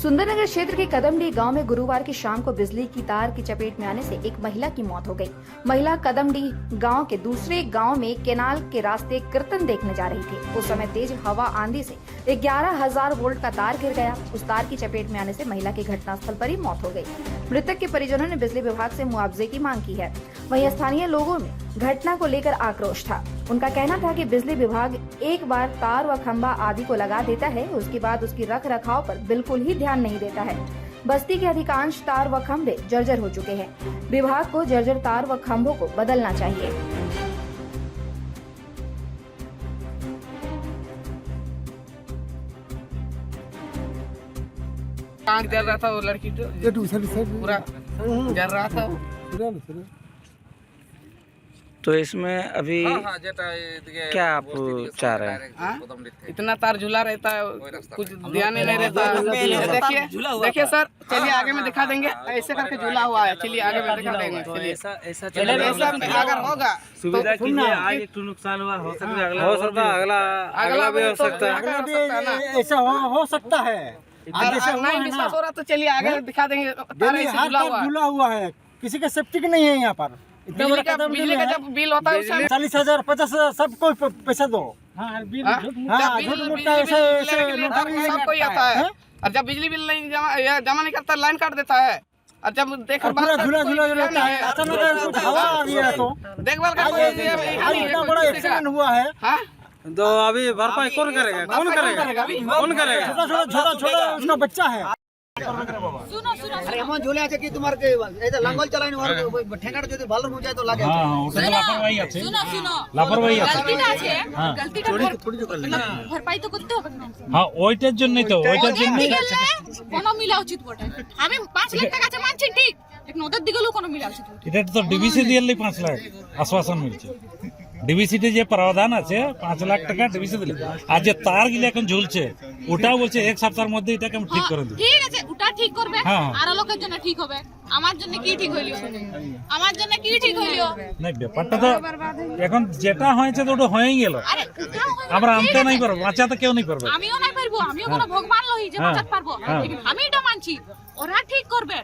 सुंदरनगर क्षेत्र के कदमडी गांव में गुरुवार की शाम को बिजली की तार की चपेट में आने से एक महिला की मौत हो गई। महिला कदमडी गांव के दूसरे गांव में केनाल के रास्ते कीर्तन देखने जा रही थी। उस समय तेज हवा आंधी से 11,000 वोल्ट का तार गिर गया। उस तार की चपेट में आने से महिला की घटनास्थल पर ही मौत हो गई। मृतक के परिजनों ने बिजली विभाग से मुआवजे की मांग की है। वहीं स्थानीय लोगों में घटना को लेकर आक्रोश था। उनका कहना था कि बिजली विभाग एक बार तार व खंभा आदि को लगा देता है, उसके बाद उसकी रख रखाव पर बिल्कुल ही ध्यान नहीं देता है। बस्ती के अधिकांश तार व खंभे जर्जर हो चुके हैं। विभाग को जर्जर तार व खंभों को बदलना चाहिए। आँख जल रहा था, वो लड़की पूरा जल रहा था। तो इसमें अभी क्या आप चाह रहे हैं? इतना तार झूला रहता है, कुछ ध्यान ही नहीं रहता। देखिए सर, चलिए आगे में दिखा देंगे। ऐसे करके झूला हुआ है, चलिए आगे में दिखा देंगे। चलिए ऐसा अगर होगा सुविधा कीजिए। आज एक तो नुकसान हुआ, हो सकता है अगला भी हो सकता है। ऐसा हो सकता है। नहीं विश्वास हो रहा तो चलिए आगे में दिखा देंगे। तार ऐसे झूला हुआ है, किसी का सेफ्टी की नहीं है यहाँ पर। बिजली का जब बिल होता है उसमें 40,000 50,000 सबको पैसा दो। सबको ही आता है। और जब बिजली बिल नहीं जमा नहीं करता, लाइन काट देता है। और जब झूला रहता है, अचानक हवा आ गया तो देखभाल इतना बड़ा एक्सीडेंट हुआ है। तो अभी भरपाई कौन करेगा? छोटा उसका बच्चा है। अरे हम झूले আছে কি তোমার কে এই লাঙ্গল চালাইনি ওর ঠেঙ্গাটা যদি ভালো মুজায় তো লাগে। হ্যাঁ ওটা তো লাপরওয়াহি আছে। লাপরওয়াহি আছে। গলতিটা আছে। গলতিটা ভরপাই তো করতে হবে না। হ্যাঁ ওইটার জন্যই তো কোনো মিলা উচিত বটে। আমি 5 লাখ টাকা আছে মানছি ঠিক, কিন্তু ওদের দিকেও কোনো মিলা উচিত বটে। এটা তো ডিবিসি দিয়েই 5 লাখ আশ্বাসন মিলছে। ডিবিসিতে যে প্রাবধান আছে 5 লাখ টাকা ডিবিসি দিলে, আর যে তার গিলা এখন ঝুলছে ওটাও বলছে এক সপ্তাহের মধ্যে এটাকে আমি ঠিক করে দেব। ঠিক আছে, ওটা ঠিক করবে, আর লোকের জন্য ঠিক হবে। আমার জন্য কি ঠিক হইলো? আমার জন্য কি ঠিক হইলো? না ব্যাপারটা তো এখন যেটা হয়েছে তো ওটা হয়েই গেল। আমরা আনতে নাই পারবো, বাঁচাতে কেউ নাই পারবে। আমিও নাই পারবো, আমিও কোনো ভগবান লই যে বাঁচাতে পারবো। আমি এটা মানছি, ওরা ঠিক করবে।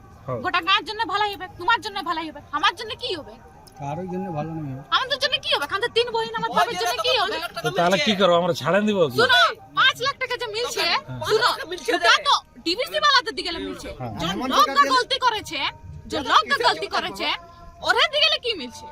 গোটা গাঁর জন্য ভালো হবে, তোমার জন্য ভালো হবে, আমার জন্য কি হবে? কারোর জন্য ভালো নয়। আমাদের জন্য কি হবে? খান 3 বহিন, আমার বাবার জন্য কি হবে? তো তাহলে কি করব? আমরা ছাড়েন দিব? শুনো, 5 লাখ টাকা যে মিলছে, শুনো, ওটা তো ডিবিসি वालाদের দিকে মিলছে। যে লোক গলতি করেছে, ওরা দিকে কি মিলছে?